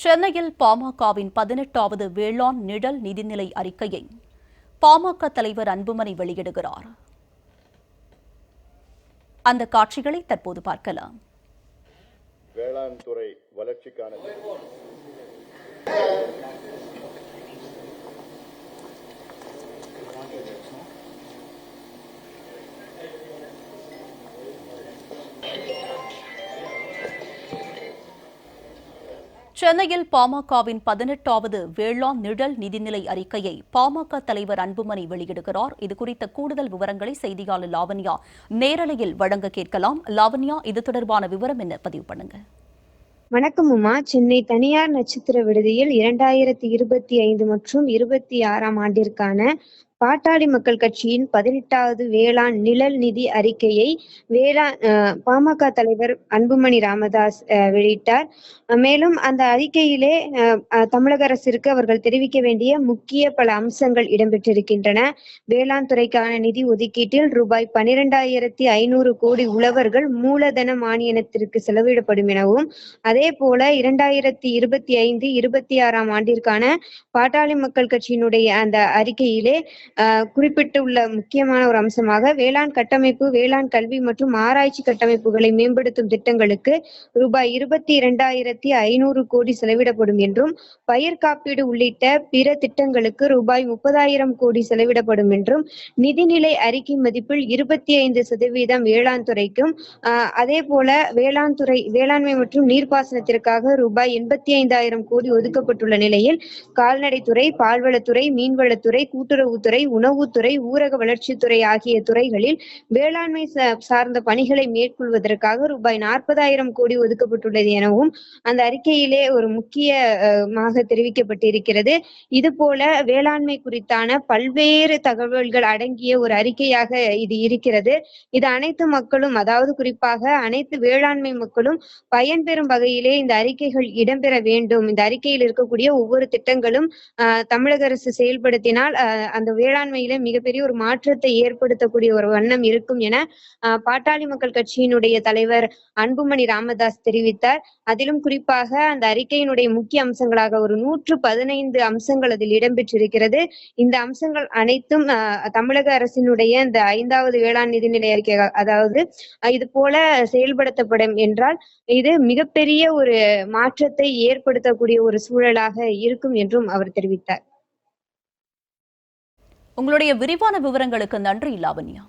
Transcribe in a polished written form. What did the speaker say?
சென்னையில் பாமகவின் 18வது வேளாண் நிழல் நிதிநிலை அறிக்கையை பாமக தலைவர் அன்புமணி வெளியிடுகிறார். அந்த காட்சிகளை தற்போது பார்க்கலாம். வேளாண் துறை வளர்ச்சிக்கான சென்னையில் பாமகவின் 18வது வேளாண் நிழல் நிதிநிலை அறிக்கையை பாமக தலைவர் அன்புமணி வெளியிடுகிறார். இதுகுறித்த கூடுதல் விவரங்களை செய்தியாளர் லாவண்யா நேரலையில் வழங்க கேட்கலாம். லாவண்யா, இது தொடர்பான விவரம் என்ன? பதிவு பண்ணுங்க. வணக்கம் உமா. சென்னை தனியார் நட்சத்திர விடுதியில் 2025 மற்றும் 26ஆம் ஆண்டிற்கான பாட்டாளி மக்கள் கட்சியின் 18வது வேளாண் நிழல் நிதி அறிக்கையை பாமக தலைவர் அன்புமணி ராமதாஸ் வெளியிட்டார். மேலும் அந்த அறிக்கையிலே தமிழக அரசிற்கு அவர்கள் தெரிவிக்க வேண்டிய முக்கிய பல அம்சங்கள் இடம்பெற்றிருக்கின்றன. வேளாண் துறைக்கான நிதி ஒதுக்கீட்டில் ரூபாய் 12,500 கோடி உழவர்கள் மூலதன மானியத்திற்கு செலவிடப்படும் எனவும், அதே போல 2025-26ஆம் ஆண்டிற்கான பாட்டாளி மக்கள் கட்சியினுடைய அந்த அறிக்கையிலே குறிப்பிட்டுள்ள முக்கியமான ஒரு அம்சமாக வேளாண் கட்டமைப்பு, வேளாண் கல்வி மற்றும் ஆராய்ச்சி கட்டமைப்புகளை மேம்படுத்தும் திட்டங்களுக்கு ரூபாய் 22,500 கோடி செலவிடப்படும் என்றும், பயிர் காப்பீடு உள்ளிட்ட பிற திட்டங்களுக்கு ரூபாய் 30,000 கோடி செலவிடப்படும் என்றும், நிதிநிலை அறிக்கை மதிப்பில் 25% வேளாண் துறைக்கும், அதே போல வேளாண்மை மற்றும் நீர்ப்பாசனத்திற்காக ரூபாய் 85,000 கோடி ஒதுக்கப்பட்டுள்ள நிலையில் கால்நடைத்துறை, பால்வளத்துறை, மீன்வளத்துறை, கூட்டுறவுத்துறை, உணவுத்துறை, ஊரக வளர்ச்சித்துறை ஆகிய துறைகளில் வேளாண்மை சார்ந்த பணிகளை மேற்கொள்வதற்காக ரூபாய் 40,000 கோடி ஒதுக்கப்பட்டுள்ளது எனவும் அந்த அறிக்கையிலே ஒரு முக்கியமாக தெரிவிக்கப்பட்டிருக்கிறது. இது போல வேளாண்மை குறித்தான பல்வேறு தகவல்கள் அடங்கிய ஒரு அறிக்கையாக இது இருக்கிறது. இது அனைத்து மக்களும், அதாவது குறிப்பாக அனைத்து வேளாண்மை மக்களும் பயன்பெறும் வகையிலே இந்த அறிக்கைகள் இடம்பெற வேண்டும். இந்த அறிக்கையில் இருக்கக்கூடிய ஒவ்வொரு திட்டங்களும் தமிழக அரசு செயல்படுத்தினால் அந்த வேளாண்மையில மிகப்பெரிய ஒரு மாற்றத்தை ஏற்படுத்தக்கூடிய ஒரு வண்ணம் இருக்கும் என பாட்டாளி மக்கள் கட்சியினுடைய தலைவர் அன்புமணி ராமதாஸ் தெரிவித்தார். அதிலும் குறிப்பாக அந்த அறிக்கையினுடைய முக்கிய அம்சங்களாக ஒரு 115 அம்சங்கள் அதில் இடம்பெற்றிருக்கிறது. இந்த அம்சங்கள் அனைத்தும் தமிழக அரசினுடைய இந்த 5வது வேளாண் நிதிநிலை அறிக்கை, அதாவது இது போல செயல்படுத்தப்படும் என்றால் இது மிகப்பெரிய ஒரு மாற்றத்தை ஏற்படுத்தக்கூடிய ஒரு சூழலாக இருக்கும் என்றும் அவர் தெரிவித்தார். உங்களுடைய விரிவான விவரங்களுக்கு நன்றி லாவண்யா.